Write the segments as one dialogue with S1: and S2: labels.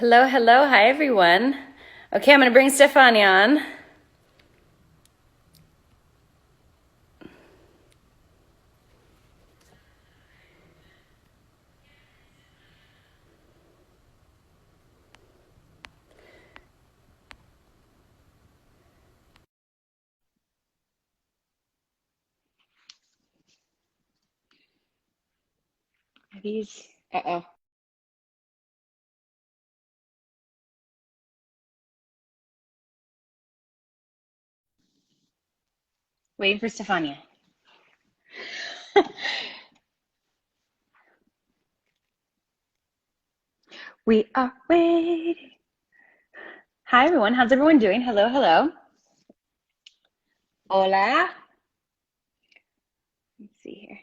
S1: Hello, hello. Hi, everyone. Okay, I'm going to bring Stefania on.
S2: Are these? Uh-oh. Waiting for Stefania. We are waiting. Hi, everyone. How's everyone doing? Hello, hello. Hola. Let's see here.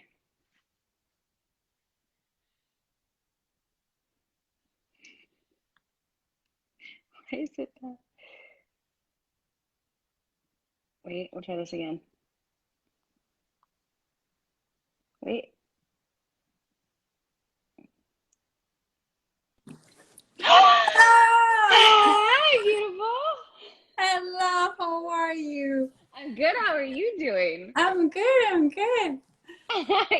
S2: Why is it that? Wait, we'll try this again. Wait.
S3: Ah!
S2: Hi, beautiful.
S3: Hello, how are you?
S2: I'm good. How are you doing?
S3: I'm good, I'm good.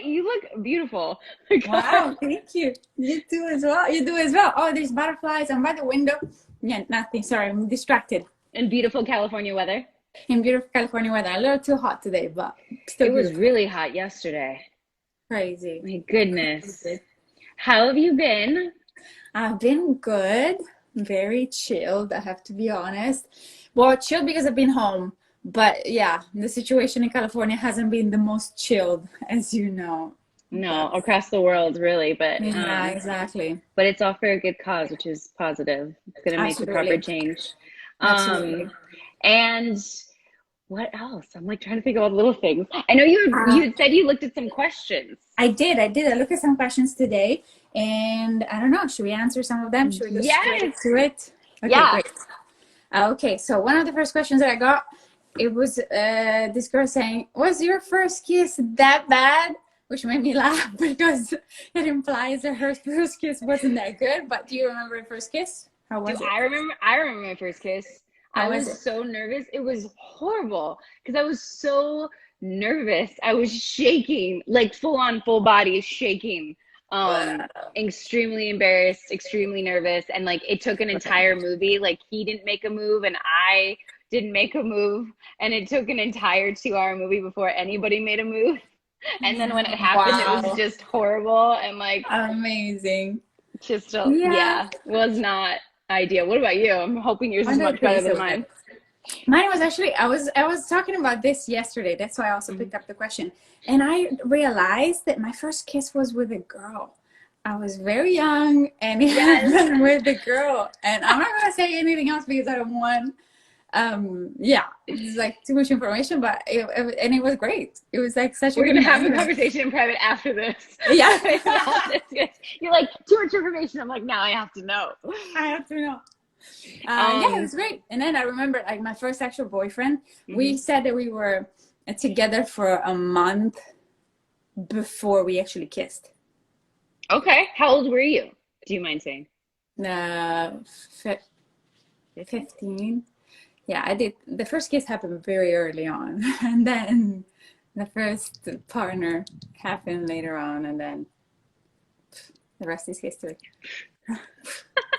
S2: You look beautiful. Oh my God.
S3: Wow, thank you. You too as well. You do as well. Oh, there's butterflies. I'm by the window. Yeah, nothing. Sorry, I'm distracted.
S2: And beautiful California weather.
S3: In beautiful California weather. A little too hot today, but still
S2: It was
S3: beautiful.
S2: really hot yesterday.
S3: Crazy.
S2: My goodness. How have you been?
S3: I've been good, very chilled, I have to be honest. Well, chilled because I've been home. But yeah, the situation in California hasn't been the most chilled, as you know.
S2: No,
S3: That's
S2: across the world, really, but
S3: yeah, exactly.
S2: it's all for a good cause, which is positive. It's going to make the proper
S3: Absolutely.
S2: change.
S3: Absolutely.
S2: Um, and what else? I'm like trying to think about little things. I know you
S3: Uh,
S2: had said you looked at some questions.
S3: I did. I looked at some questions today, and I don't know. Should we answer some of them? Should we go straight
S2: Yes.
S3: to it? Okay,
S2: Yeah.
S3: great. Okay, so one of the first questions that I got, it was this girl saying, "Was your first kiss that bad?" Which made me laugh because it implies that her first kiss wasn't that good. But do you remember your first kiss? How
S2: Do
S3: was it?
S2: I remember? I remember my first kiss. I
S3: How was
S2: was
S3: it?
S2: so nervous. It was horrible because I was so nervous. I was shaking, like full on full body shaking. Extremely embarrassed, extremely nervous, and like it took an entire movie. Like he didn't make a move and I didn't make a move, and it took an entire 2 hour movie before anybody made a move. And then when it happened, it was
S3: Wow,
S2: just horrible and like
S3: amazing.
S2: just
S3: Yeah,
S2: yeah, was not ideal. What about you? I'm hoping yours is
S3: I don't
S2: much better
S3: think
S2: than
S3: so good.
S2: mine.
S3: Mine was actually I was talking about this yesterday. That's why I also
S2: Mhm.
S3: picked up the question. And I realized that my first kiss was with a girl. I was very young and it
S2: Yes.
S3: happened with the girl. And I'm not gonna say anything else because I don't want yeah, it's like too much information, but and it was great. It was like such a
S2: We're
S3: good
S2: gonna have a
S3: memory.
S2: conversation in private after this.
S3: Yeah.
S2: About this. You're like, too much information. I'm like, now I have to know.
S3: I have to know. Yeah, it
S2: Um,
S3: was great. And then I remember like my first actual boyfriend, we
S2: mhm.
S3: said that we were together for a month before we actually kissed.
S2: Okay. How old were you? Do you mind saying?
S3: Uh,
S2: 15?
S3: 15. Yeah, I did. The first kiss happened very early on, and then the first partner happened later on, and then the rest is history.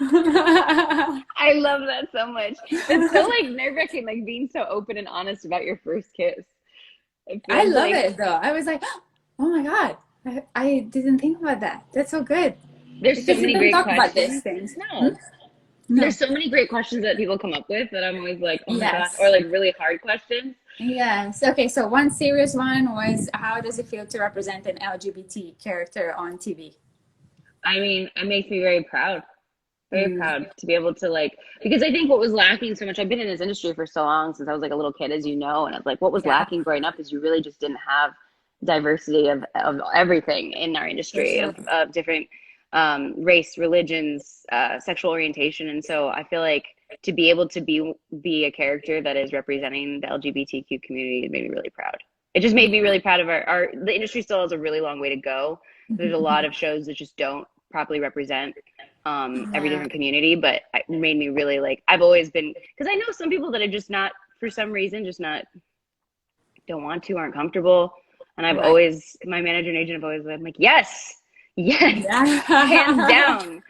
S2: I love that so much. That's so like nerve-wracking, like being so open and honest about your first kiss. It
S3: I
S2: feels
S3: love
S2: like
S3: it though. I was like, oh my God, I didn't think about that. That's so good.
S2: there's so
S3: Because you
S2: many
S3: don't
S2: great
S3: talk about these
S2: questions.
S3: things. Hmm?
S2: No.
S3: No.
S2: There's so many great questions that people come up with that I'm always like, oh my God, or
S3: Yes.
S2: like really hard questions.
S3: Yes. Okay. So one serious one was, how does it feel to represent an LGBT character on TV?
S2: I mean, it makes me very
S3: Mm,
S2: proud to be able to like, because I think what was lacking so much, I've been in this industry for so long since I was like a little kid, as you know, and it's like what was
S3: yeah,
S2: lacking growing up is you really just didn't have diversity of everything in our
S3: for
S2: industry
S3: sure.
S2: of different race, religions, sexual orientation. And so I feel like to be able to be a character that is representing the LGBTQ community made me really proud. It just made me
S3: Yeah.
S2: really proud of our the industry still has a really long way to go. There's a lot of shows that just don't properly represent every different community, but it made me really like, I've always been, because I know some people that are just not, for some reason, just not, don't want to, aren't comfortable. And I've always, my manager and agent have always been like, yes, hands down.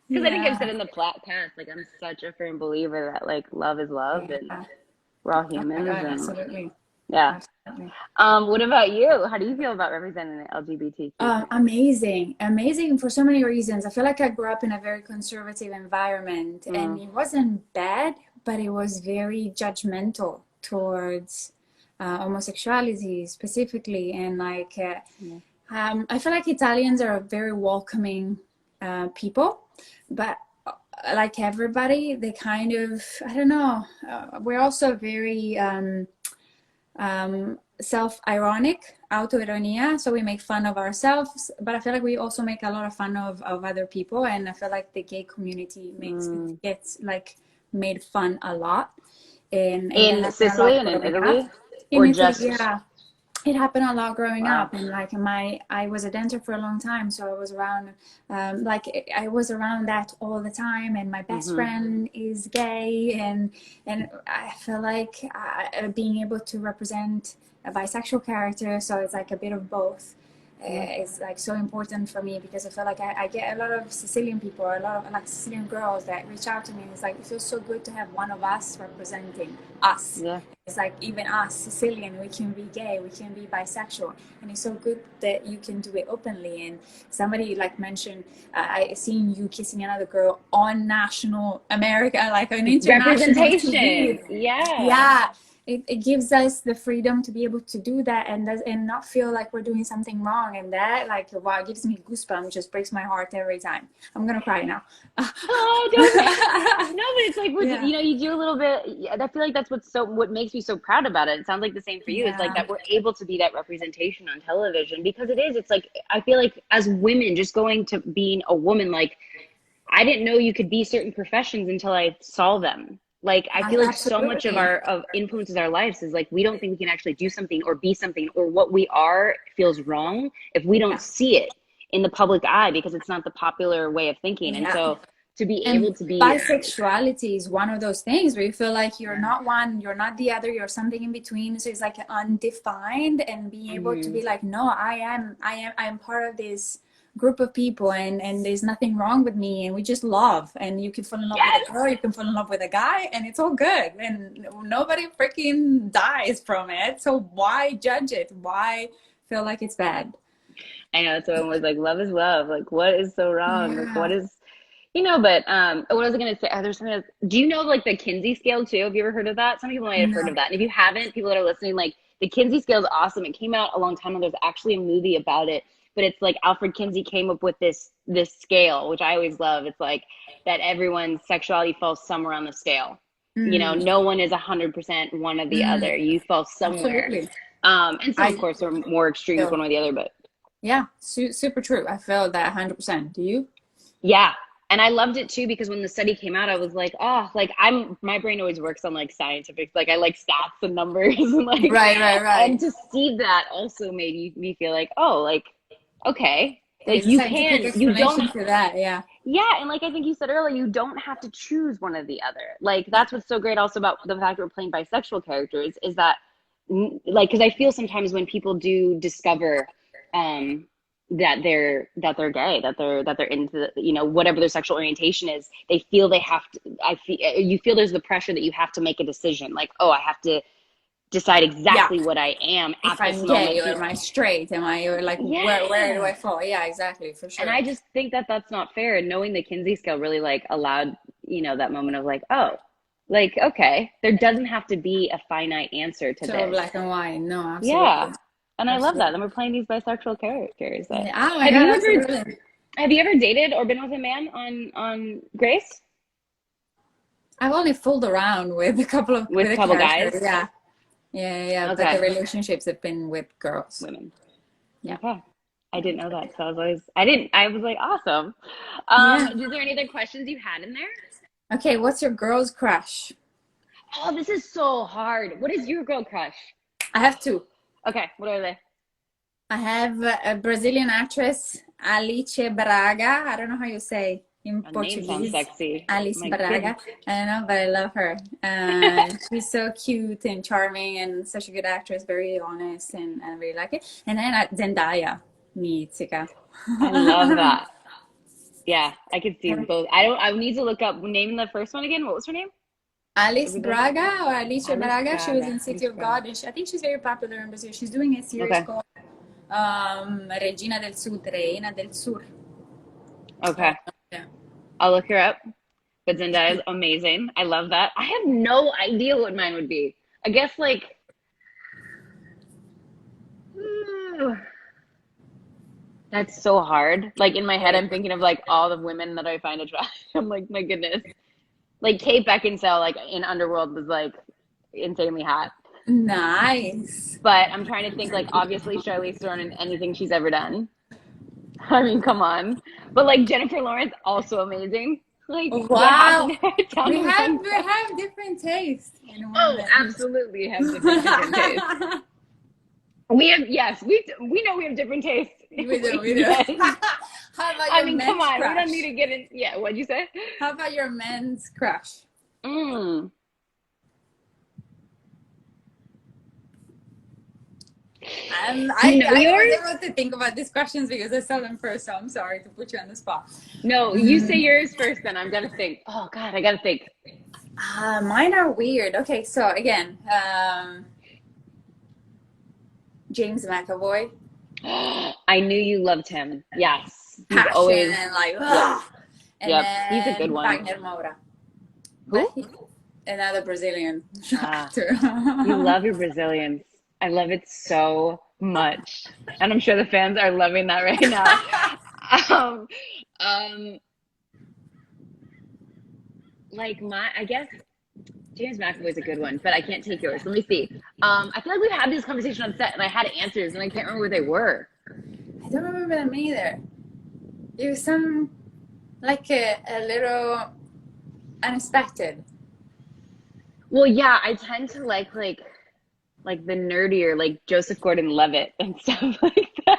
S2: Because I think I've said in the past, like, I'm such a firm believer that like love is love, and we're all humans. And
S3: Absolutely.
S2: yeah.
S3: Absolutely.
S2: What about you? How do you feel about representing the LGBTQ?
S3: Amazing for so many reasons. I feel like I grew up in a very conservative environment, and it wasn't bad, but it was very judgmental towards homosexuality specifically. And like, I feel like Italians are very welcoming people, but like everybody, they kind of, I don't know, we're also very self-ironic, autoironia, so we make fun of ourselves, but I feel like we also make a lot of fun of other people, and I feel like the gay community gets like made fun a lot. And
S2: in Sicily and in Italy? Or just...
S3: Yeah, it happened a lot growing up. And like I was a dancer for a long time, so I was around I was around that all the time, and my best friend is gay, and I feel like being able to represent a bisexual character, so it's like a bit of both, is like so important for me, because I feel like I get a lot of Sicilian people, a lot of like Sicilian girls that reach out to me, and it's like, it feels so good to have one of us representing us. It's like, even us Sicilian, we can be gay, we can be bisexual, and it's so good that you can do it openly. And somebody like mentioned, I seen you kissing another girl on national America, like an international
S2: representation
S3: TV. Yeah, it gives us the freedom to be able to do that, and not feel like we're doing something wrong. And that, like, wow, gives me goosebumps, just breaks my heart every time. I'm gonna cry now.
S2: Oh, don't. No, but it's like, you know, you do a little bit. I feel like that's what makes me so proud about it. It sounds like the same for you. It's like that we're able to be that representation on television, because it is. It's like, I feel like as women, just going to being a woman, like, I didn't know you could be certain professions until I saw them. Like, I feel like so much of influences our lives is like, we don't think we can actually do something or be something, or what we are feels wrong if we don't see it in the public eye, because it's not the popular way of thinking. And so to be able to be...
S3: Bisexuality is one of those things where you feel like you're not one, you're not the other, you're something in between. So it's like undefined, and being able to be like, no, I'm part of this group of people, and there's nothing wrong with me, and we just love, and you can fall in love with a girl, you can fall in love with a guy, and it's all good, and nobody freaking dies from it. So why judge it? Why feel like it's bad?
S2: I know, someone was like, love is love. Like, what is so wrong? Like, what is, you know? But what was I gonna say? There's something else. Do you know like the Kinsey scale too? Have you ever heard of that? Some people might have heard of that, and if you haven't, people that are listening, like, the Kinsey scale is awesome. It came out a long time ago. There's actually a movie about it. But it's like Alfred Kinsey came up with this scale, which I always love. It's like that everyone's sexuality falls somewhere on the scale. You know, no one is 100% one or the other. You fall somewhere. And some, of course, are more extreme with one or the other. But
S3: yeah, super true. I feel that 100%. Do you?
S2: Yeah. And I loved it too, because when the study came out, I was like, oh, like, my brain always works on like scientific, like, I like stats and numbers and like,
S3: right.
S2: And to see that also made me feel like, oh, like, okay, like, you don't
S3: for that. Yeah,
S2: and like I think you said earlier, you don't have to choose one or the other. Like, that's what's so great also about the fact that we're playing bisexual characters, is that, like, because I feel sometimes when people do discover that they're gay, that they're into, you know, whatever their sexual orientation is, they feel they have to, you feel there's the pressure that you have to make a decision, like, oh, I have to decide exactly what I am at this moment.
S3: Gay, or am I straight? Am I, or like, where do I fall? Yeah, exactly, for sure.
S2: And I just think that that's not fair. And knowing the Kinsey scale really like allowed, you know, that moment of like, oh, like, okay, there doesn't have to be a finite answer to this.
S3: Black and white. No, absolutely.
S2: Yeah. And I love that. And we're playing these bisexual characters.
S3: Oh my God,
S2: have you ever dated or been with a man on Grace?
S3: I've only fooled around with a couple
S2: guys.
S3: Yeah.
S2: Okay.
S3: But the relationships have been with women. Yeah.
S2: Okay. I didn't know that. So I was like, awesome. Is there any other questions you had in there?
S3: Okay. What's your girl's crush?
S2: Oh, this is so hard. What is your girl crush?
S3: I have two.
S2: Okay. What are they?
S3: I have a Brazilian actress, Alice Braga. I don't know how you say in
S2: Her name sounds
S3: Portuguese.
S2: sexy.
S3: Alice
S2: My
S3: Braga.
S2: goodness.
S3: I don't know, but I love her. She's so cute and charming and such a good actress, very honest, and I really like it. And then Zendaya, Mizzica.
S2: I love that. Yeah, I could see both. I would need to look up, name the first one again. What was her name?
S3: Alice Braga or Alice
S2: Alice
S3: Braga. She was
S2: Braga.
S3: in City of God, and I think she's very popular in Brazil. She's doing a series
S2: Okay.
S3: called Regina del Sud, Reina del Sur.
S2: Okay.
S3: Yeah.
S2: I'll look her up. But Zendaya is amazing. I love that. I have no idea what mine would be. I guess like that's so hard. Like in my head, I'm thinking of like all the women that I find attractive. I'm like, my goodness. Like Kate Beckinsale, like in Underworld, was like insanely hot.
S3: Nice.
S2: But I'm trying to think like obviously Charlize Theron in anything she's ever done. I mean, come on. But like Jennifer Lawrence, also amazing. Like
S3: Wow.
S2: we
S3: have different tastes.
S2: Oh, absolutely have different tastes. We have, yes, we know we have different tastes.
S3: We do.
S2: Yes.
S3: How about
S2: I
S3: your
S2: mean,
S3: men's
S2: come on,
S3: crush?
S2: we don't need to get in. Yeah, what'd you say?
S3: How about your men's crush?
S2: Mm.
S3: I was able to think about these questions because I saw them first, so I'm sorry to put you on the spot.
S2: No, you say yours first, then I'm gonna think. Oh God, I gotta think.
S3: Mine are weird. Okay, so again, James McAvoy.
S2: I knew you loved him. Yes, he's
S3: Passion
S2: always
S3: and like,
S2: yep.
S3: and
S2: Yep,
S3: then
S2: he's a good one.
S3: Wagner Moura.
S2: Who?
S3: Another Brazilian actor.
S2: You love your Brazilians. I love it so much, and I'm sure the fans are loving that right now. Like I guess James McAvoy is a good one, but I can't take yours. Let me see. I feel like we had this conversation on set, and I had answers, and I can't remember what they were.
S3: I don't remember them either. It was some like a little unexpected.
S2: Well, yeah, I tend to like the nerdier, like Joseph Gordon-Levitt and stuff like that.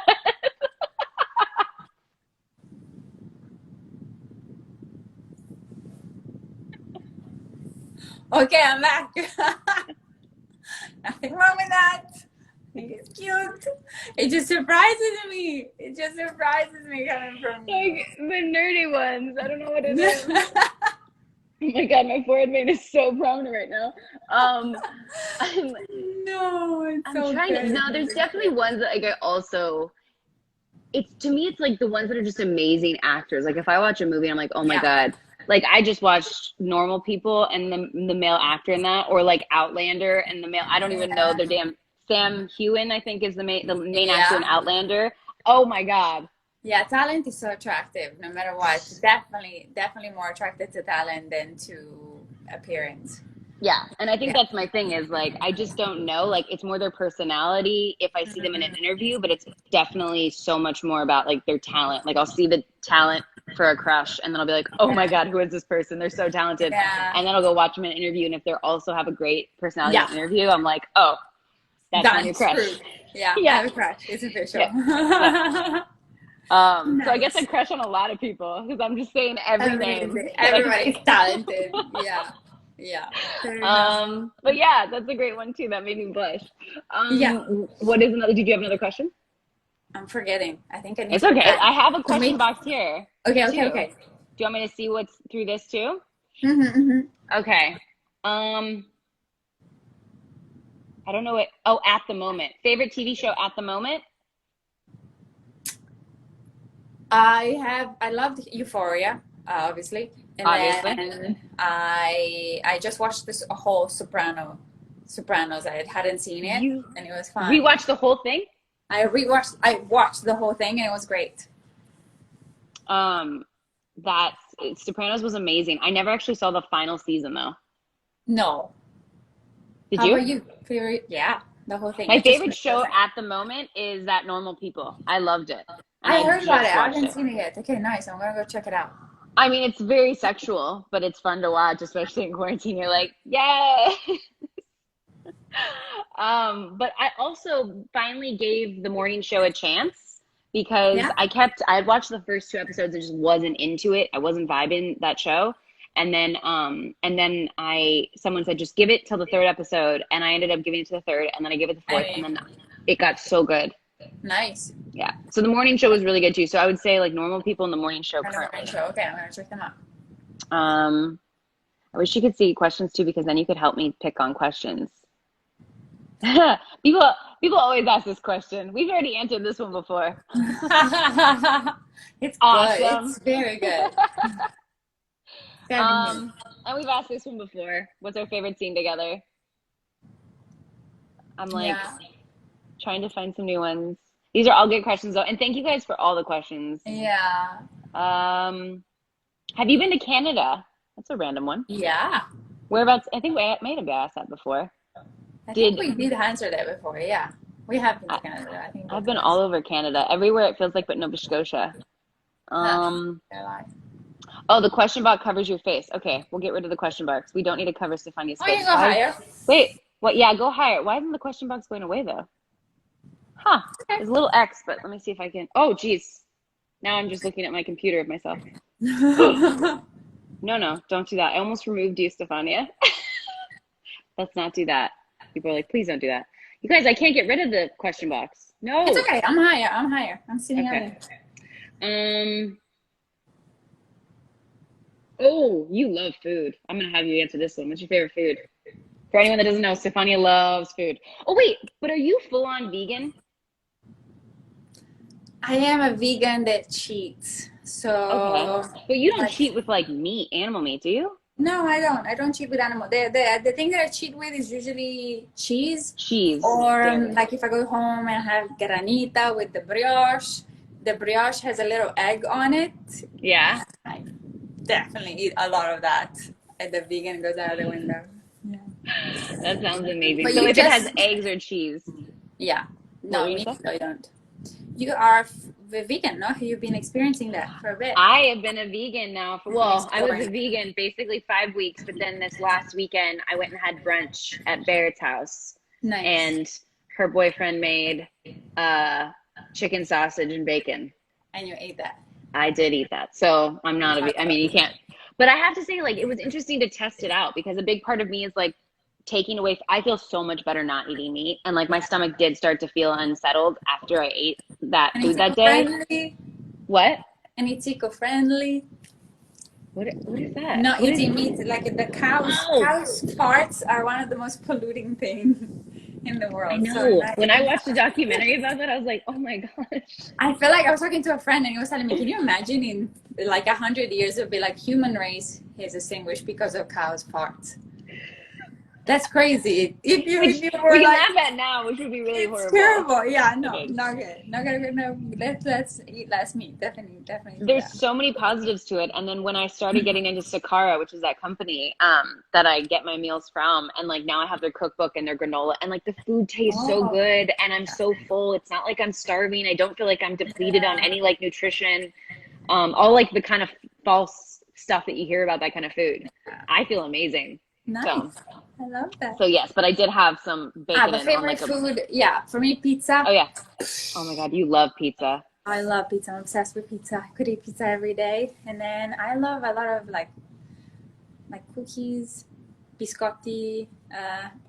S3: Okay, I'm back. Nothing wrong with that. I think it's cute. It just surprises me. It just surprises me coming from you.
S2: Like the nerdy ones. I don't know what it is. Oh my God, my forehead vein is so prominent right now.
S3: No, it's so good.
S2: No, there's definitely ones that like I also. It's to me, it's like the ones that are just amazing actors. Like if I watch a movie, I'm like, oh my God. Like I just watched Normal People and the male actor in that, or like Outlander and the male. I don't even know their damn. Sam Heughan, I think, is the main actor in Outlander. Oh my God.
S3: Yeah, talent is so attractive, no matter what. Definitely more attracted to talent than to appearance.
S2: Yeah, and I think that's my thing is like I just don't know. Like it's more their personality if I see them in an interview, but it's definitely so much more about like their talent. Like I'll see the talent for a crush, and then I'll be like, oh my God, who is this person? They're so talented.
S3: Yeah.
S2: And then I'll go watch them in an interview, and if they also have a great personality in an interview, I'm like, oh, that's my new crush.
S3: True. Yeah, I have a crush. It's official.
S2: Yeah.
S3: Nice.
S2: So I guess I crush on a lot of people because I'm just saying every name.
S3: Everybody's talented. Yeah.
S2: But yeah, that's a great one too. That made me blush.
S3: Yeah.
S2: What is another? Did you have another question?
S3: I'm forgetting. I think I need.
S2: It's okay. I have a question box here.
S3: Okay.
S2: Do you want me to see what's through this too? Okay. I don't know what. Oh, at the moment. Favorite TV show at the moment?
S3: I loved Euphoria, obviously. And then I just watched this whole Sopranos. I hadn't seen it, and it was fun.
S2: Rewatched the whole thing?
S3: I watched the whole thing, and it was great.
S2: Sopranos was amazing. I never actually saw the final season though.
S3: No.
S2: Did
S3: How
S2: you?
S3: about you? Favorite? Yeah, the whole thing.
S2: My favorite show at the moment is that Normal People. I loved it.
S3: I heard about it. I haven't seen it yet. Okay, nice. I'm gonna go check it out.
S2: I mean, it's very sexual, but it's fun to watch, especially in quarantine. You're like, yay! But I also finally gave the morning show a chance because
S3: Yeah.
S2: I had watched the first 2 episodes and just wasn't into it. I wasn't vibing that show. And then someone said just give it till the 3rd episode, and I ended up giving it to the 3rd, and then I gave it the 4th, and then it got so good.
S3: Nice.
S2: Yeah. So the morning show was really good too. So I would say like normal people in the morning show currently.
S3: Okay, I'm gonna check them out.
S2: I wish you could see questions too, because then you could help me pick on questions. People always ask this question. We've already answered this one before.
S3: It's
S2: Awesome.
S3: good. It's very good.
S2: And we've asked this one before. What's our favorite scene together? I'm like trying to find some new ones. These are all good questions though, and thank you guys for all the questions.
S3: Yeah.
S2: Have you been to Canada? That's a random one.
S3: Yeah.
S2: Whereabouts? I think we might have asked that before.
S3: I think we did answer that before. Yeah, we have been to Canada. I think
S2: I've been all over Canada, everywhere it feels like, but Nova Scotia. Oh, the question box covers your face. Okay, we'll get rid of the question box. We don't need to cover Stefania's face.
S3: You go higher.
S2: Wait, what? Yeah, go higher. Why isn't the question box going away though? Huh? Okay. There's a little X, but let me see if I can. Oh, geez. Now I'm just looking at my computer of myself. No, don't do that. I almost removed you, Stefania. Let's not do that. People are like, please don't do that. You guys, I can't get rid of the question box. No.
S3: It's okay. I'm higher. I'm sitting
S2: okay. Oh, you love food. I'm going to have you answer this one. What's your favorite food? For anyone that doesn't know, Stefania loves food. Oh, wait, but are you full-on vegan?
S3: I am a vegan that cheats. So.
S2: Okay. But you don't cheat with like meat, animal meat, do you?
S3: No, I don't. I don't cheat with animal. The thing that I cheat with is usually cheese.
S2: Cheese.
S3: Or like if I go home and have granita with the brioche. The brioche has a little egg on it.
S2: Yeah.
S3: I definitely eat a lot of that. And the vegan goes out the window. Yeah.
S2: That sounds amazing.
S3: But
S2: so if it has eggs or cheese.
S3: Yeah. No, me, I don't. You are vegan, no? You've been experiencing that for a bit.
S2: I have been a vegan now for, well, I was a vegan basically 5 weeks, but then this last weekend I went and had brunch at Barrett's house.
S3: Nice.
S2: And her boyfriend made chicken sausage and bacon.
S3: And you ate that?
S2: I did eat that. So I'm not a, I mean, you can't, but I have to say, like, it was interesting to test it out because a big part of me is like taking away, I feel so much better not eating meat. And like my stomach did start to feel unsettled after I ate that food that day. What?
S3: And it's eco-friendly.
S2: What is that?
S3: Not eating meat, like the cows farts are one of the most polluting things in the world.
S2: I know.
S3: So
S2: when I watched a documentary about that, I was like, oh my gosh.
S3: I feel like I was talking to a friend and he was telling me, can you imagine in like 100 years it'll be like human race is extinguished because of cows' farts? That's crazy. If you were
S2: we can laugh at now, which would be really horrible.
S3: Terrible. Yeah, no, not good. Not good. No, let's eat less meat. Definitely.
S2: There's so many positives to it. And then when I started getting into Sakara, which is that company that I get my meals from, and like now I have their cookbook and their granola, and like the food tastes so good, and I'm so full. It's not like I'm starving. I don't feel like I'm depleted on any like nutrition. All like the kind of false stuff that you hear about that kind of food. I feel amazing.
S3: Nice.
S2: So,
S3: I love that.
S2: So yes, but I did have some bacon.
S3: But favorite food, yeah, for me, pizza.
S2: Oh yeah. Oh my God, you love pizza.
S3: I love pizza. I'm obsessed with pizza. I could eat pizza every day. And then I love a lot of like cookies, biscotti.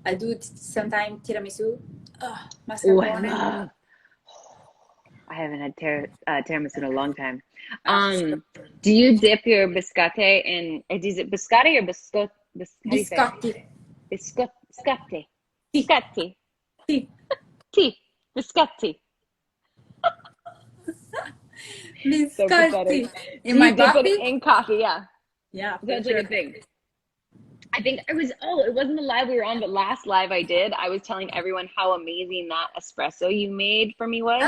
S3: I do sometimes tiramisu. Mascarpone.
S2: I haven't had tiramisu in a long time. Do you dip your biscotti in? Is it biscotti or biscotti?
S3: Biscotti.
S2: Biscotti.
S3: Sì.
S2: Biscotti.
S3: Sì.
S2: Sì. Biscotti.
S3: Biscotti.
S2: In my coffee? In coffee, yeah.
S3: Yeah.
S2: That's like a thing. I think it wasn't the live we were on, but last live I did, I was telling everyone how amazing that espresso you made for me was.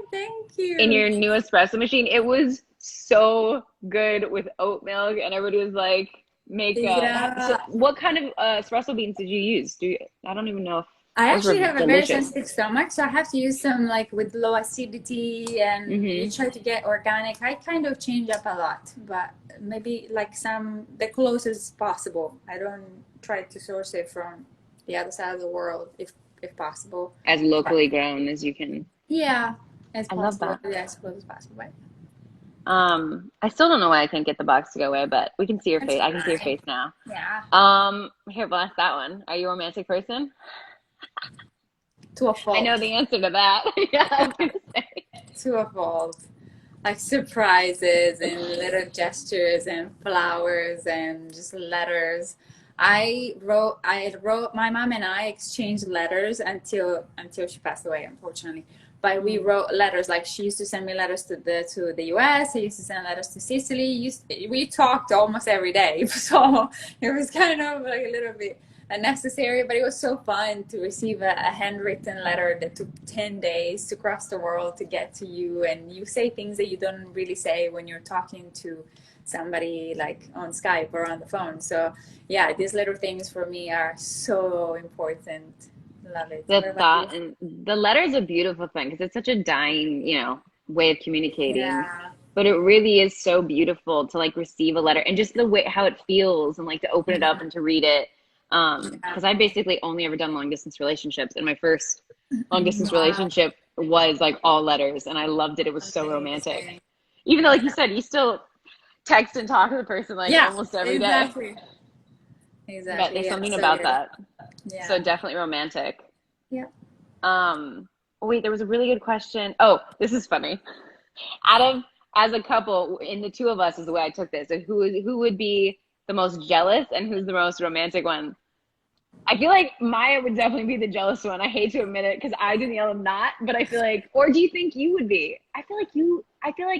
S3: Thank you.
S2: In your new espresso machine. It was so good with oat milk, and everybody was like, so what kind of espresso beans did you use? I don't even know if
S3: I actually have a very sensitive stomach, so I have to use some like with low acidity, and you try to get organic. I kind of change up a lot, but maybe like the closest possible. I don't try to source it from the other side of the world if possible.
S2: As locally grown as you can.
S3: Yeah. As
S2: I love
S3: possible,
S2: that.
S3: yeah, as close as possible. Right?
S2: I still don't know why I can't get the box to go away, but we can see your
S3: That's
S2: face. I can see your
S3: fine.
S2: face now.
S3: Yeah.
S2: Here, we'll ask that one. Are you a romantic person?
S3: To a fault.
S2: I know the answer to that. Yeah, I was gonna say.
S3: To a fault. Like surprises and little gestures and flowers and just letters. My mom and I exchanged letters until she passed away, unfortunately. But we wrote letters. Like she used to send me letters to the US. I used to send letters to Sicily. We talked almost every day, so it was kind of like a little bit unnecessary, but it was so fun to receive a handwritten letter that took 10 days to cross the world to get to you, and you say things that you don't really say when you're talking to somebody like on Skype or on the phone. So yeah, these little things for me are so important. Love it.
S2: The
S3: What about
S2: thought
S3: you?
S2: and the letter is a beautiful thing because it's such a dying, way of communicating.
S3: Yeah.
S2: But it really is so beautiful to like receive a letter and just the way how it feels and like to open it up and to read it.
S3: Yeah.
S2: Because I basically only ever done long distance relationships, and my first long distance
S3: Wow.
S2: relationship was like all letters, and I loved it. It was so romantic.
S3: Amazing.
S2: Even though, like you said, you still text and talk to the person like
S3: Yeah,
S2: almost every day.
S3: exactly.
S2: But
S3: Exactly.
S2: there's
S3: Yeah,
S2: something
S3: so
S2: about
S3: good.
S2: that. So
S3: Yeah.
S2: definitely romantic.
S3: Yeah.
S2: Wait, there was a really good question. Oh, this is funny. Out of as a couple, in the two of us is the way I took this. So who would be the most jealous and who's the most romantic one? I feel like Maya would definitely be the jealous one. I hate to admit it because I, Danielle, am not, but I feel like, or do you think you would be? I feel like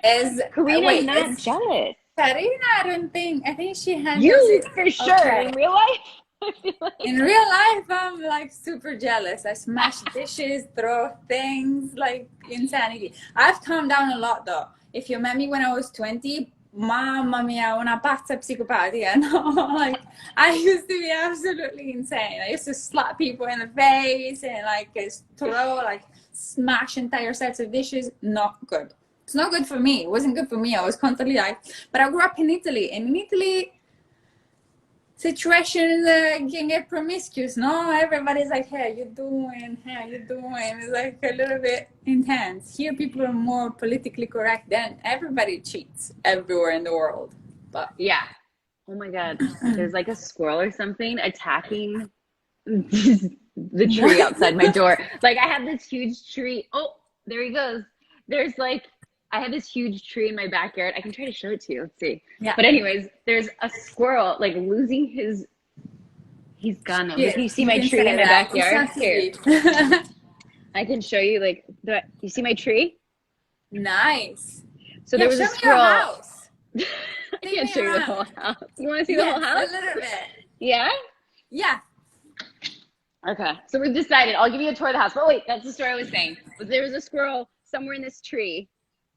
S3: Is
S2: Karina is
S3: wait,
S2: not
S3: is
S2: jealous.
S3: Karina? I don't think. I think she handles
S2: You
S3: it
S2: for sure.
S3: okay.
S2: In real life, I feel
S3: In
S2: like
S3: real life, I'm like super jealous. I smash dishes, throw things, like insanity. I've calmed down a lot though. If you met me when I was 20, mamma mia, una pazza psicopatica. No, like I used to be absolutely insane. I used to slap people in the face and like throw, like smash entire sets of dishes. Not good. It's not good for me. It wasn't good for me. I was constantly like, but I grew up in Italy, and in Italy, situations can get promiscuous, no? Everybody's like, hey, you doing? How you doing? It's like a little bit intense. Here, people are more politically correct. Then everybody cheats everywhere in the world. But
S2: yeah. Oh my God, there's like a squirrel or something attacking the tree
S3: what?
S2: outside my door. Like I have this huge tree. Oh, there he goes. There's like I have this huge tree in my backyard. I can try to show it to you. Let's see.
S3: Yeah.
S2: But anyways, there's a squirrel like losing his. He's gone now. But can
S3: Shit,
S2: you see
S3: you
S2: my
S3: can
S2: tree in
S3: say
S2: my
S3: that. You
S2: backyard?
S3: sound
S2: Here,
S3: sweet.
S2: I can show you like the. You see my tree?
S3: Nice.
S2: So there
S3: Yeah,
S2: was a
S3: show me your
S2: squirrel.
S3: house.
S2: I
S3: Take
S2: can't
S3: me
S2: show you the
S3: around.
S2: whole house. You want to see the whole
S3: Yes, a
S2: house?
S3: little bit.
S2: Yeah.
S3: Yeah.
S2: Okay, so we've decided. I'll give you a tour of the house. But wait, that's the story I was saying. Was there was a squirrel somewhere in this tree,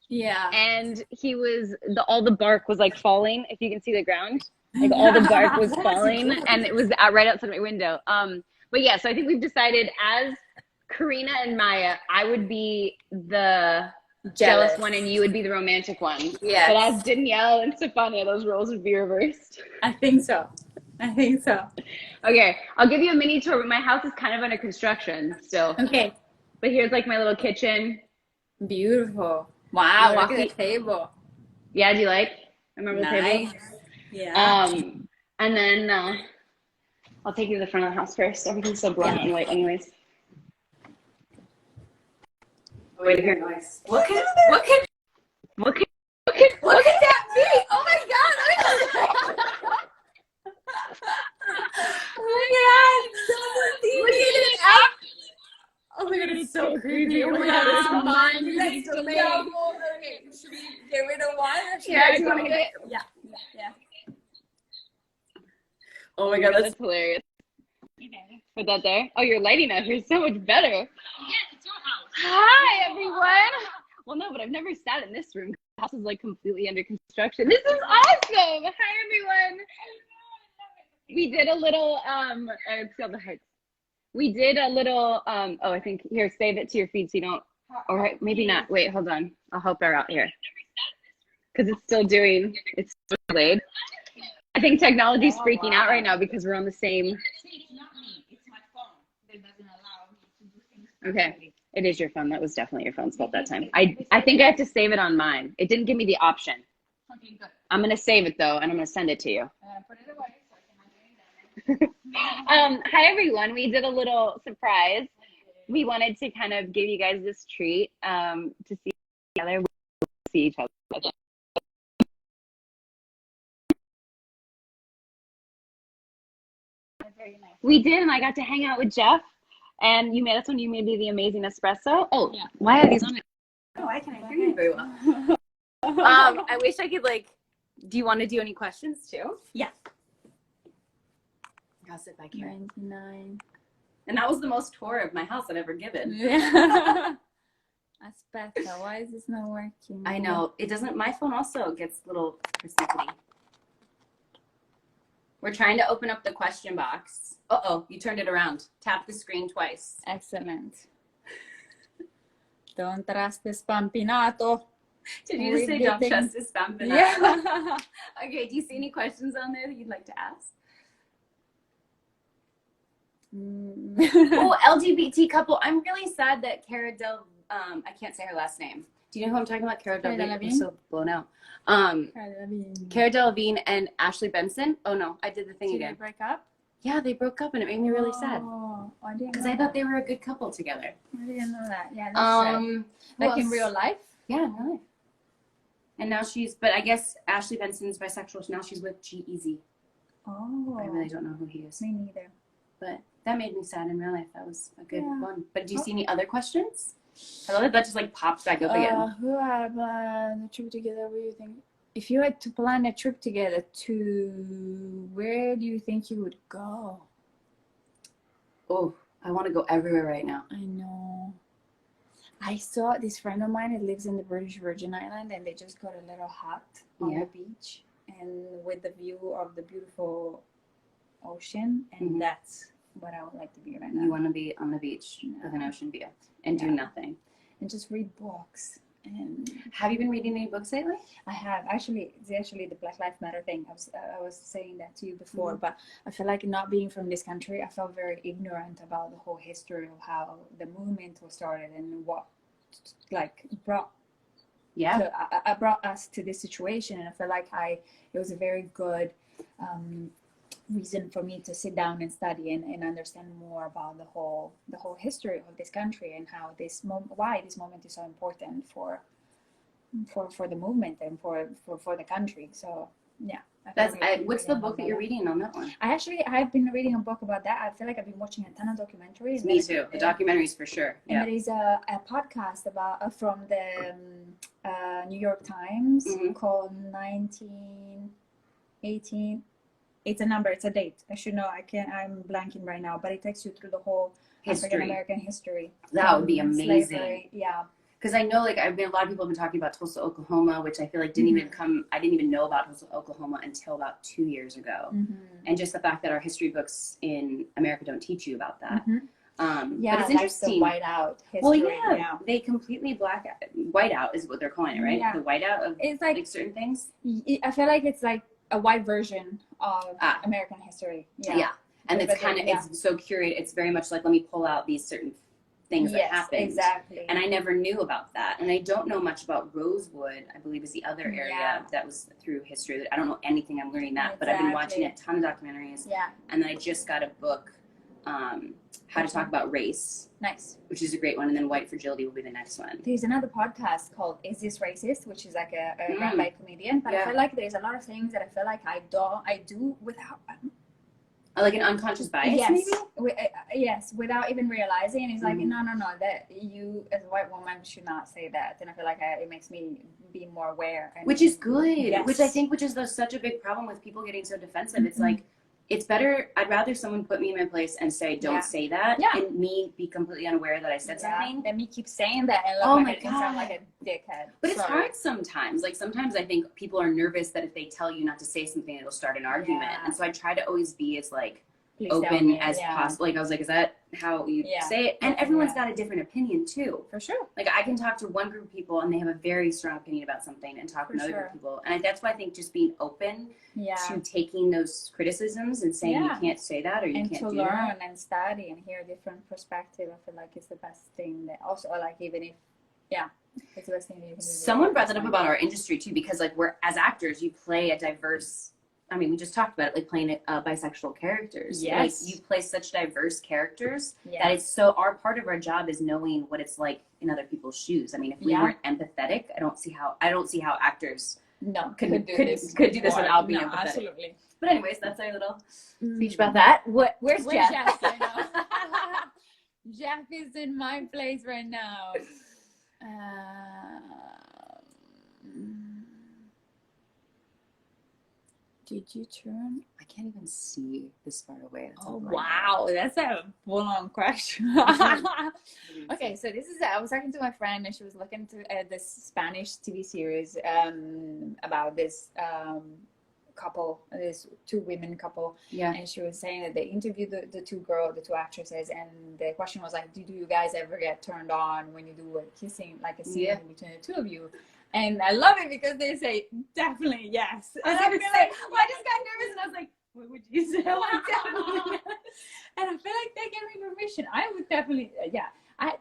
S3: Yeah.
S2: and he was all the bark was like falling. If you can see the ground, like all the bark was
S3: What was he
S2: falling,
S3: doing?
S2: and it was out, right outside my window. But yeah, so I think we've decided as Karina and Maya, I would be the jealous
S3: Jealous.
S2: one, and you would be the romantic one.
S3: Yes.
S2: But as Danielle and Stefania, those roles would be reversed.
S3: I think so. I think so.
S2: Okay, I'll give you a mini tour. My house is kind of under construction still.
S3: Okay.
S2: But here's like my little kitchen.
S3: Beautiful. Wow, look at
S2: Milwaukee.
S3: the table.
S2: Yeah, do you like? Remember the table?
S3: Nice. Yeah.
S2: And then I'll take you to the front of the house first. Everything's so black and white anyways. Wait here.
S3: Nice. Look at that view. Oh my god. Oh my god. Look at it. Oh my god, it's so creepy. Oh my god, it's mine. Let's go. Okay, should we get rid of one? Or should
S2: Yeah,
S3: we
S2: do you want to get it?
S3: Yeah. Oh my god,
S2: That's hilarious. Put that there. Oh, your lighting out here is so much better.
S4: Yeah, it's your house.
S2: Hi, everyone. Well, no, but I've never sat in this room. The house is like completely under construction. This is awesome. Hi, everyone. We did a little, let's see all the hearts. We did a little, oh, I think, here, save it to your feed so you don't, or maybe not. Wait, hold on. I'll help her out here. Because it's still doing, it's still delayed. I think technology's freaking out right now because we're on the same.
S4: It's not me. It's my phone that doesn't allow me to do things.
S2: Okay. It is your phone. That was definitely your phone's fault that time. I think I have to save it on mine. It didn't give me the option.
S3: Okay, good.
S2: I'm going to save it though, and I'm going to send it to you.
S3: Put it away so I can have it.
S2: Hi everyone. We did a little surprise. We wanted to kind of give you guys this treat to see each other. See each other. We did, and I got to hang out with Jeff. And you made us when you made me the amazing espresso. Oh, yeah. Why are these on it?
S1: Oh, I can't hear you very well. I wish I could do you want to do any questions too?
S3: Yeah.
S1: I'll sit back here.
S3: 99.
S1: And that was the most tour of my house I've ever given.
S3: Yeah. Aspetta, why is this not working?
S1: I know. It doesn't, my phone also gets a little persnickety. We're trying to open up the question box. Uh-oh, you turned it around. Tap the screen twice.
S3: Excellent. Don't trust the Spampinato.
S1: Did you just say don't trust the Spampinato?
S3: Yeah.
S1: Okay, do you see any questions on there that you'd like to ask? Oh, LGBT couple. I'm really sad that Cara Del, I can't say her last name. Do you know who I'm talking about? Cara Delevingne. I'm so blown out. Cara Delevingne and Ashley Benson. Oh no, I did the thing again.
S3: Did they break up?
S1: Yeah, they broke up and it made me really sad.
S3: Oh, I didn't.
S1: Because I thought they were a good couple together.
S3: I didn't know that. Yeah, that's sad. Like in real life?
S1: Yeah, in real life. And now but I guess Ashley Benson's bisexual, so now she's with G-Eazy.
S3: Oh.
S1: I really don't know who he is.
S3: Me neither.
S1: But that made me sad in real life. That was a good one. But do you see any other questions? I love that just popped back up again.
S3: Who had planned a trip together? Where do you think? If you had to plan a trip together, to where do you think you would go?
S1: Oh, I want to go everywhere right now.
S3: I know. I saw this friend of mine that lives in the British Virgin Island, and they just got a little hut on the beach, and with the view of the beautiful ocean, and that's what I would like to be right now.
S1: You want to be on the beach with an ocean view and do nothing.
S3: And just read books. And
S1: have you been reading any books lately?
S3: I have. Actually, it's actually the Black Lives Matter thing. I was saying that to you before, but I feel like not being from this country, I felt very ignorant about the whole history of how the movement was started and what brought brought us to this situation. And I feel like it was a very good reason for me to sit down and study and understand more about the whole history of this country and how why this moment is so important for the movement and for the country. So yeah,
S1: what's the book that you're reading on that one?
S3: I've been reading a book about that. I feel like I've been watching a ton of documentaries.
S1: Me too. The documentaries for sure.
S3: And there is a podcast about from the New York Times called 1918. It's a number, it's a date. I should know. I'm blanking right now, but it takes you through the whole African American history.
S1: That would be amazing.
S3: Slavery. Yeah.
S1: Because I know, a lot of people have been talking about Tulsa, Oklahoma, which I feel like I didn't even know about Tulsa, Oklahoma until about 2 years ago. And just the fact that our history books in America don't teach you about that. But it's interesting.
S3: The whiteout history.
S1: Well, yeah, they completely white out is what they're calling it, right?
S3: Yeah.
S1: The whiteout of
S3: it's
S1: certain things.
S3: I feel like it's like a white version of American history. Yeah.
S1: And it's it's so curated. It's very much like, let me pull out these certain things that happened.
S3: Exactly.
S1: And I never knew about that. And I don't know much about Rosewood, I believe is the other area that was through history. I don't know anything. I'm learning that. But I've been watching a ton of documentaries.
S3: Yeah.
S1: And then I just got a book, How to Talk About Race.
S3: Nice.
S1: Which is a great one. And then White Fragility will be the next one.
S3: There's another podcast called Is This Racist? Which is like a run by a comedian. But I feel like there's a lot of things that I feel like I do without...
S1: Like an unconscious bias, maybe?
S3: Yes, without even realizing. It's like, no, that you as a white woman should not say that. And I feel like it makes me be more aware.
S1: Which is good. Yes. Which I think, is such a big problem with people getting so defensive. It's like, it's better, I'd rather someone put me in my place and say, don't say that, and me be completely unaware that I said something.
S3: Than me keep saying that and look sound like a dickhead.
S1: But it's hard sometimes. Sometimes I think people are nervous that if they tell you not to say something, it'll start an argument. And so I try to always be as open as possible. Like I was like, is that how you say it? And everyone's got a different opinion too.
S3: For sure.
S1: Like I can talk to one group of people and they have a very strong opinion about something, and talk to another group of people. And that's why I think just being open to taking those criticisms and saying you can't say that or you can't do that. And to
S3: learn and study and hear different perspectives, I feel like it's the best thing. That also, like, even if it's the best thing that you can do.
S1: Someone brought that up about our industry too, because like we're, as actors, you play a diverse, I mean, we just talked about it, like playing bisexual characters.
S3: Yes.
S1: Like you play such diverse characters that it's so, part of our job is knowing what it's like in other people's shoes. I mean, if we weren't empathetic, I don't see how actors could do this without being empathetic. Absolutely. But anyways, that's our little speech about that. Where's Jeff?
S3: Right now? Jeff is in my place right now. Did you turn?
S1: I can't even see this far away. That's
S3: wow, that's a full-on question. Okay, so this is, I was talking to my friend and she was looking to this Spanish TV series about this couple, this two women couple, and she was saying that they interviewed the two actresses, and the question was like, do you guys ever get turned on when you do a kissing, like a scene between the two of you? And I love it because they say definitely yes. And I feel like,
S1: I just got nervous and I was like, what would you say?
S3: Definitely. And I feel like they gave me permission. I would definitely, I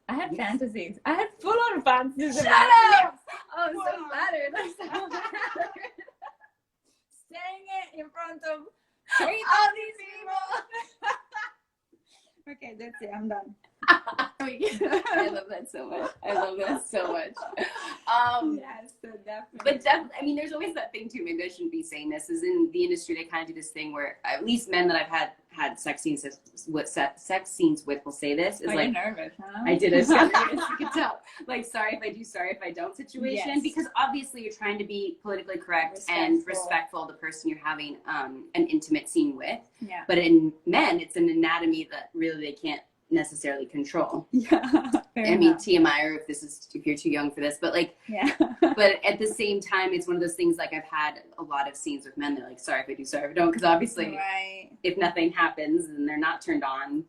S3: had fantasies. I had full-on fantasies.
S1: Shut up! Oh, I'm so flattered. I'm so flattered.
S3: Saying it in front of all these people. Okay, that's it. I'm done.
S1: I love that so much. Yes,
S3: so definitely.
S1: But I mean, there's always that thing too. Maybe I shouldn't be saying this. Is in the industry, they kind of do this thing where at least men that I've had sex scenes with will say this. Is
S3: like,
S1: you're
S3: nervous, huh?
S1: I did. I was nervous. You could tell. Like, sorry if I do, sorry if I don't situation. Yes. Because obviously you're trying to be politically correct and respectful of the person you're having an intimate scene with. Yeah. But in men, it's an anatomy that really they can't necessarily control. I mean, TMI, or if you're too young for this, but like, but at the same time, it's one of those things, like I've had a lot of scenes with men, they're like, sorry if I do, sorry if I don't, because obviously if nothing happens and they're not turned on,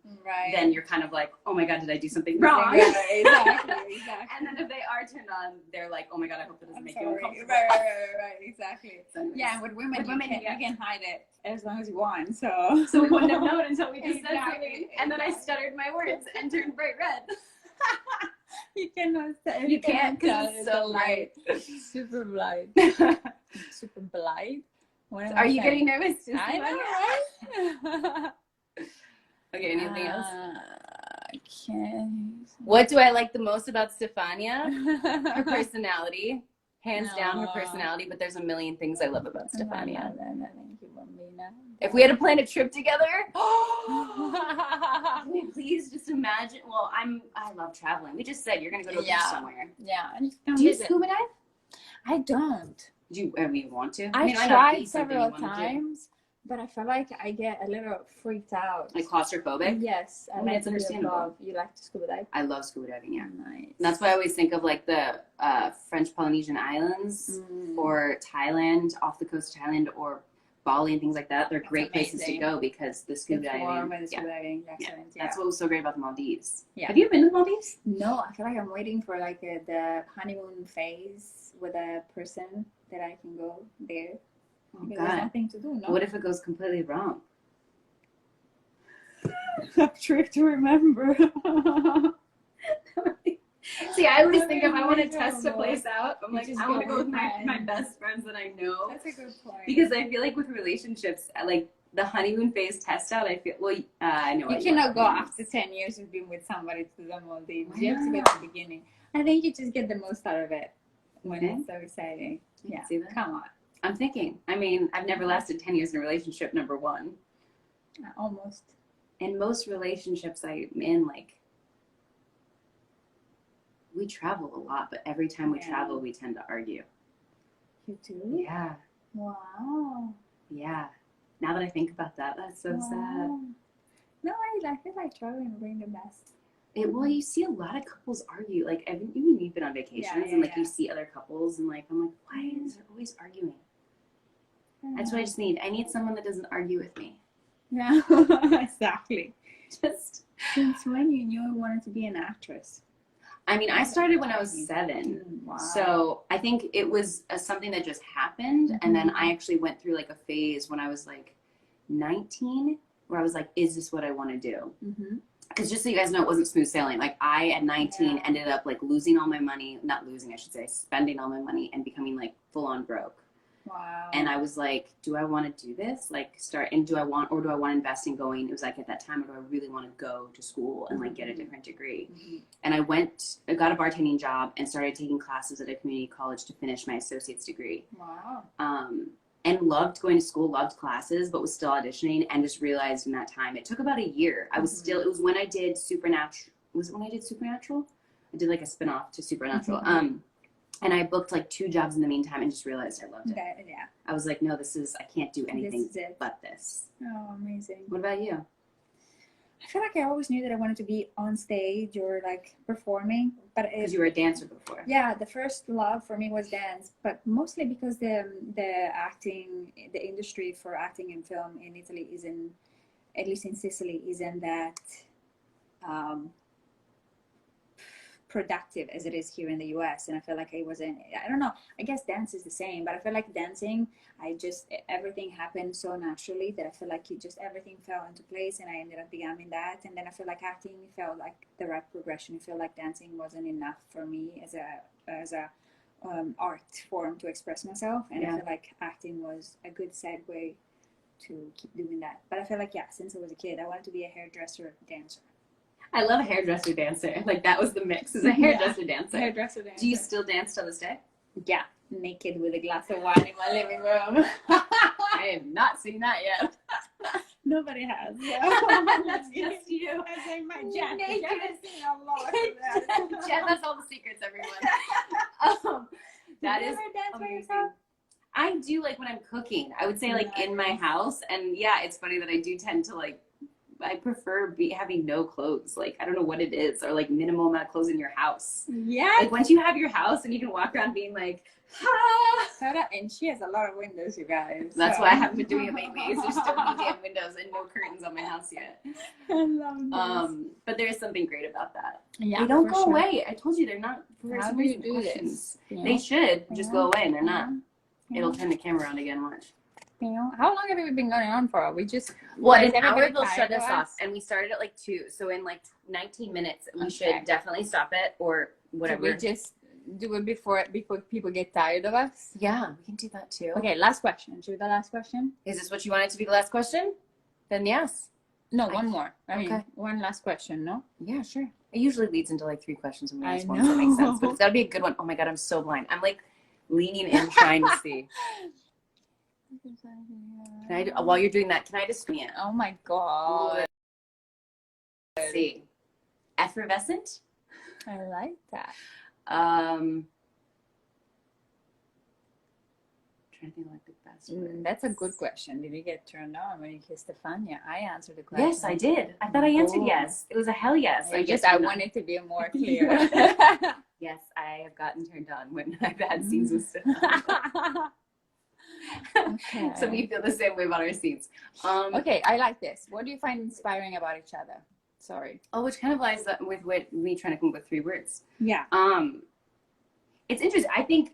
S1: then you're kind of like, oh my God, did I do something wrong?
S3: Exactly.
S1: And then if they are turned on, they're like, oh my God, I hope that doesn't make you uncomfortable.
S3: Right, exactly. So yeah, with women, you can hide it as long as you want, so
S1: we wouldn't have known until we just said something, and then I stuttered my words and turned bright red.
S3: You cannot say.
S1: You can't, because it's so light.
S3: Super blind. Super blind.
S1: Are you getting nervous?
S3: I know, right?
S1: Okay, anything else?
S3: I can't.
S1: What do I like the most about Stefania? Her personality. Hands down, her personality, but there's a million things I love about Stefania. If we had to plan a trip together, can we please just imagine? Well, I love traveling. We just said you're gonna go to a beach somewhere.
S3: Yeah.
S1: Do you scuba dive?
S3: I don't.
S1: Do you ever want to?
S3: I tried several times, but I feel like I get a little freaked out.
S1: Like claustrophobic?
S3: Yes.
S1: That's understandable.
S3: You like to scuba dive?
S1: I love scuba diving, yeah.
S3: Nice.
S1: And that's why I always think of like the French Polynesian Islands or Thailand, off the coast of Thailand, or Bali and things like that. They're great places to go because the scuba diving. That's what was so great about the Maldives. Yeah. Have you been to the Maldives?
S3: No, I feel like I'm waiting for like the honeymoon phase with a person that I can go there.
S1: Oh,
S3: God. There's nothing to do, no?
S1: What if it goes completely wrong?
S3: A trick to remember.
S1: See, I always think if I want to test a place out, I'm like, I want to go with my best friends that I know.
S3: That's a good point.
S1: Because I feel like with relationships, like the honeymoon phase test out, I feel, I know.
S3: You cannot go after 10 years of being with somebody to the Maldives. You have to go at the beginning. I think you just get the most out of it when it's so exciting. Yeah,
S1: see that?
S3: Come on.
S1: I'm thinking. I mean, I've never lasted 10 years in a relationship, number one.
S3: Almost.
S1: In most relationships I'm in, like, we travel a lot, but every time we travel, we tend to argue.
S3: You do?
S1: Yeah.
S3: Wow.
S1: Yeah. Now that I think about that, that's so sad.
S3: No, I feel like traveling bring the best.
S1: Well, you see a lot of couples argue. Like, even you've been on vacations and like you see other couples and like, I'm like, why is there always arguing? That's what I just need. I need someone that doesn't argue with me.
S3: Yeah, exactly.
S1: Just
S3: Since when you knew you wanted to be an actress?
S1: I mean, I started when I was 7.
S3: Wow.
S1: So I think it was something that just happened. Mm-hmm. And then I actually went through like a phase when I was like 19 where I was like, is this what I want to do? Because just so you guys know, it wasn't smooth sailing. Like I, at 19, ended up like losing all my money, not losing, I should say, spending all my money and becoming like full on broke.
S3: Wow.
S1: And I was like, do I want to do this? Like do I want to invest in going? It was like at that time, or do I really want to go to school and like get a different degree? And I got a bartending job and started taking classes at a community college to finish my associate's degree.
S3: Wow.
S1: And loved going to school, loved classes, but was still auditioning, and just realized in that time, it took about a year. I was still, it was when I did Supernatural. Was it when I did Supernatural? I did like a spinoff to Supernatural. And I booked like 2 jobs in the meantime and just realized I loved it.
S3: Yeah.
S1: I was like, no, I can't do anything but this.
S3: Oh, amazing.
S1: What about you?
S3: I feel like I always knew that I wanted to be on stage or like performing, but
S1: because you were a dancer before.
S3: Yeah, the first love for me was dance, but mostly because the industry for acting in film in Italy isn't, at least in Sicily, isn't that productive as it is here in the US. And I feel like I don't know, I guess dance is the same, but I feel like dancing, everything happened so naturally that I feel like everything fell into place and I ended up becoming that. And then I feel like acting felt like the right progression. I feel like dancing wasn't enough for me as a art form to express myself. And I feel like acting was a good segue to keep doing that. But I feel like, since I was a kid, I wanted to be a hairdresser dancer.
S1: I love a hairdresser dancer. Like that was the mix. Is a hairdresser dancer.
S3: Hairdresser dancer.
S1: Do you still dance till this day?
S3: Yeah, naked with a glass of wine in my living room.
S1: I have not seen that yet.
S3: Nobody has.
S1: That's just you.
S3: I say my Jen. Jen has seen a lot of that.
S1: Jen has all the secrets, everyone. That is amazing. I do, like when I'm cooking. I would say like in my house, and it's funny that I do tend to like. I prefer having no clothes. Like, I don't know what it is, or like minimal amount of clothes in your house.
S3: Yeah.
S1: Like once you have your house and you can walk around being like,
S3: Sarah, and she has a lot of windows, you guys.
S1: That's why I haven't been doing it lately. There's so many damn windows and no curtains on my house yet.
S3: I love this.
S1: But there is something great about that.
S3: Yeah,
S1: they don't go away. I told you they're not.
S3: How do you do this?
S1: They should just go away, and they're not. It'll turn the camera on again. Watch.
S3: How long have we been going on for? We just
S1: in an hour they'll shut us off, and we started at like 2. So in like 19 minutes, we should definitely stop it or whatever.
S3: So we just do it before people get tired of us.
S1: Yeah, we can do that too.
S3: Okay, last question. Should we do the last question?
S1: Is this what you wanted to be the last question? Then yes.
S3: No, one more. I mean, one last question. No.
S1: Yeah, sure. It usually leads into like 3 questions, and we ask one, so it makes sense. But it's got to be a good one. Oh my god, I'm so blind. I'm like leaning in, trying to see. Can I while you're doing that, can I just me it?
S3: Oh my god.
S1: Let's see. Effervescent?
S3: I like that.
S1: Trying to think like the best word.
S3: That's a good question. Did you get turned on when you kissed Stefania? I answered the question.
S1: Yes, I did. I thought I answered yes. It was a hell yes.
S3: I wanted to be more clear.
S1: Yes, I have gotten turned on when I've had scenes with Stefania. Okay. So we feel the same way about our scenes.
S3: Okay, I like this. What do you find inspiring about each other? Sorry.
S1: Oh, which kind of lies with me trying to come up with 3 words.
S3: Yeah.
S1: It's interesting. I think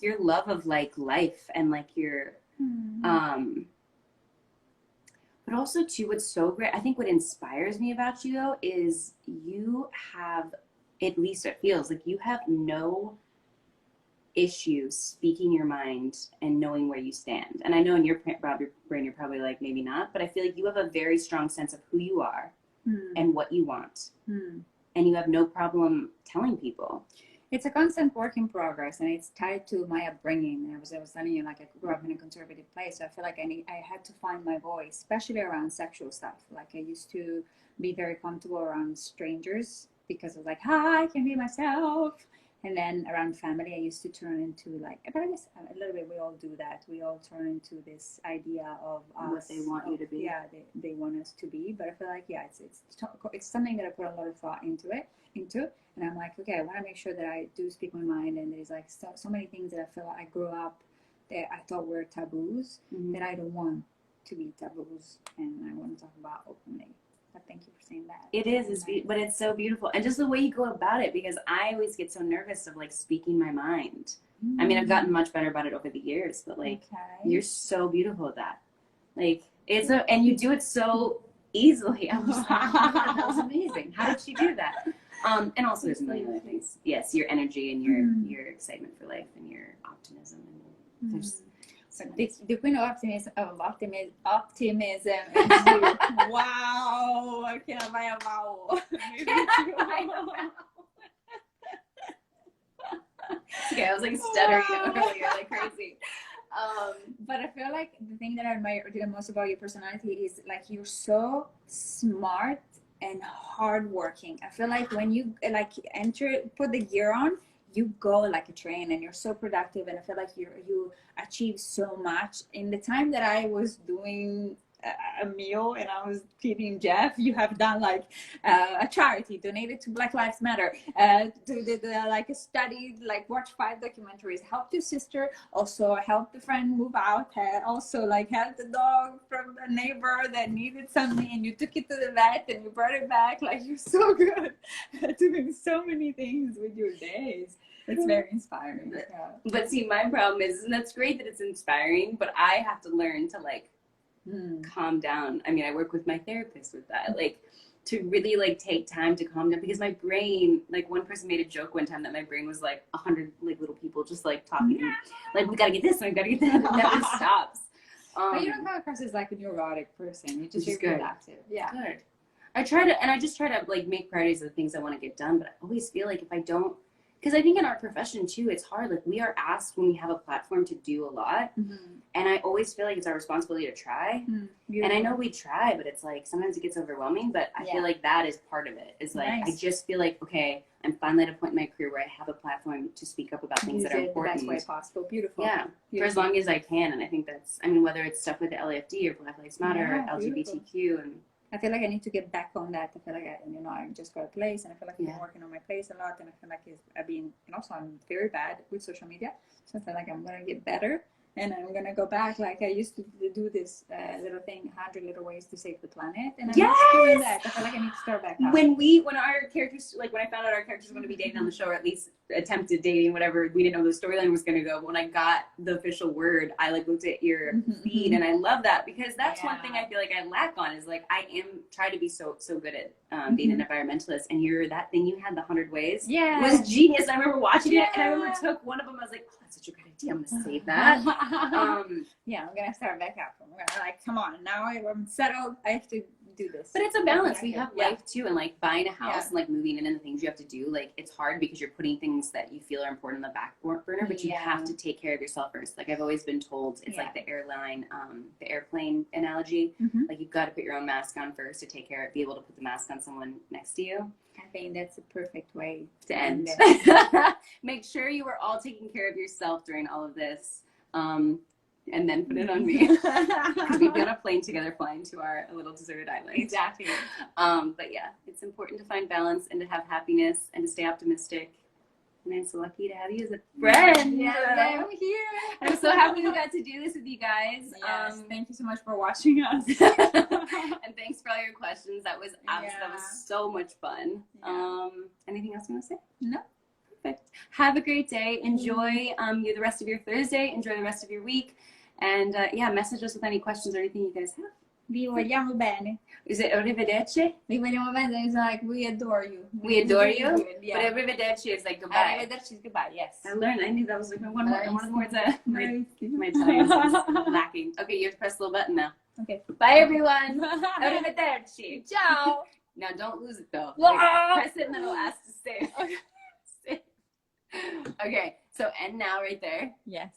S1: your love of like life and like your but also too, what's so great, I think what inspires me about you though is you have, at least it feels like you have no issue speaking your mind and knowing where you stand. And I know in your brain you're probably like maybe not, but I feel like you have a very strong sense of who you are and what you want, and you have no problem telling people.
S3: It's a constant work in progress, and it's tied to my upbringing. I was telling you, like I grew up in a conservative place, so I feel like I had to find my voice, especially around sexual stuff. Like I used to be very comfortable around strangers because I was like, hi, I can be myself. And then around family, I used to turn into like, but I guess a little bit we all do that. We all turn into this idea of us,
S1: what they want you to be.
S3: Yeah, they want us to be. But I feel like, it's something that I put a lot of thought into. And I'm like, okay, I want to make sure that I do speak my mind. And there's like so many things that I feel like I grew up that I thought were taboos that I don't want to be taboos, and I want to talk about openly. But thank you for saying that.
S1: It is, but it's so beautiful. And just the way you go about it, because I always get so nervous of like speaking my mind. I mean, I've gotten much better about it over the years, but like, you're so beautiful at that. Like, and you do it so easily. I was like, that was amazing. How did she do that? And also there's a million other things. Yes, your energy and your excitement for life and your optimism. And there's
S3: the queen of optimism is you. Wow, I can't buy a vowel.
S1: Okay, I was like stuttering earlier like crazy.
S3: But I feel like the thing that I admire the most about your personality is like you're so smart and hardworking. I feel like when you like put the gear on, you go like a train and you're so productive, and I feel like you achieve so much. In the time that I was doing a meal and I was feeding Jeff, you have done like a charity, donated to Black Lives Matter, like a study, like watch 5 documentaries, helped your sister, also helped a friend move out, also like helped a dog from a neighbor that needed something, and you took it to the vet and you brought it back. Like you're so good at doing so many things with your days. It's very inspiring.
S1: But see, my problem is, and that's great that it's inspiring, but I have to learn to like calm down. I mean, I work with my therapist with that, like to really like take time to calm down, because my brain, like one person made a joke one time that my brain was like 100 like little people just like talking, like we gotta get this and we gotta get that, and it never stops.
S3: But you don't come across as like a neurotic person. You just very productive. Yeah.
S1: Good. I just try to like make priorities of the things I want to get done, but I always feel like if I don't, because I think in our profession too, it's hard. Like we are asked when we have a platform to do a lot. And I always feel like it's our responsibility to try. And I know we try, but it's like, sometimes it gets overwhelming, but I feel like that is part of it. Is like, I just feel like, okay, I'm finally at a point in my career where I have a platform to speak up about things that are important.
S3: The best way possible. Beautiful.
S1: Yeah. Beautiful. For as long as I can. And I think that's, I mean, whether it's stuff with the LAFD or Black Lives Matter or LGBTQ and
S3: I feel like I need to get back on that. I feel like I just got a place, and I feel like I've been working on my place a lot, and I feel like and also I'm very bad with social media, so I feel like I'm gonna get better, and I'm gonna go back. Like I used to do this little thing, 100 little ways to save the planet, and I'm not doing that. I feel like I need to start back up.
S1: When our characters, like when I found out our characters were going to be dating on the show, or at least attempted dating, whatever, we didn't know the storyline was going to go. But when I got the official word, I like looked at your feed, and I love that, because that's one thing I feel like I lack on, is like I am try to be so good at being an environmentalist, and that thing you had, the 100 ways, was genius. I remember watching it, and I remember took one of them. I was like, oh, that's such a good idea. I'm going to save that.
S3: I'm going to start back up. I'm going to like, come on, now I'm settled. I have to do this.
S1: But it's a balance. We have life too, and like buying a house and like moving in and the things you have to do, like it's hard because you're putting things that you feel are important on the back burner, but you have to take care of yourself first. Like I've always been told, it's like the airplane analogy. Like you've got to put your own mask on first to take care of, be able to put the mask on someone next to you.
S3: I think that's a perfect way
S1: to end. Make sure you are all taking care of yourself during all of this. And then put it on me, because we'd be on a plane together flying to our little deserted island.
S3: Exactly.
S1: But yeah, it's important to find balance and to have happiness and to stay optimistic. And I'm so lucky to have you as a friend.
S3: I'm here.
S1: I'm so happy we got to do this with you guys.
S3: Yes, thank you so much for watching us.
S1: And thanks for all your questions. That was so much fun. Anything else you want to say?
S3: No.
S1: Perfect. Have a great day. Enjoy the rest of your Thursday. Enjoy the rest of your week. And message us with any questions or anything you guys have.
S3: Vi vogliamo bene.
S1: Is it arrivederci?
S3: Vi vogliamo bene is like we adore you.
S1: We adore you? But arrivederci is like goodbye.
S3: Arrivederci is goodbye, yes.
S1: I knew that was like one of the words that my Italian is lacking. Okay, you have to press the little button now.
S3: Okay.
S1: Bye everyone. Arrivederci.
S3: Ciao.
S1: Now don't lose it though. Like, press it and then it'll ask to save. Okay, so end now right there.
S3: Yes.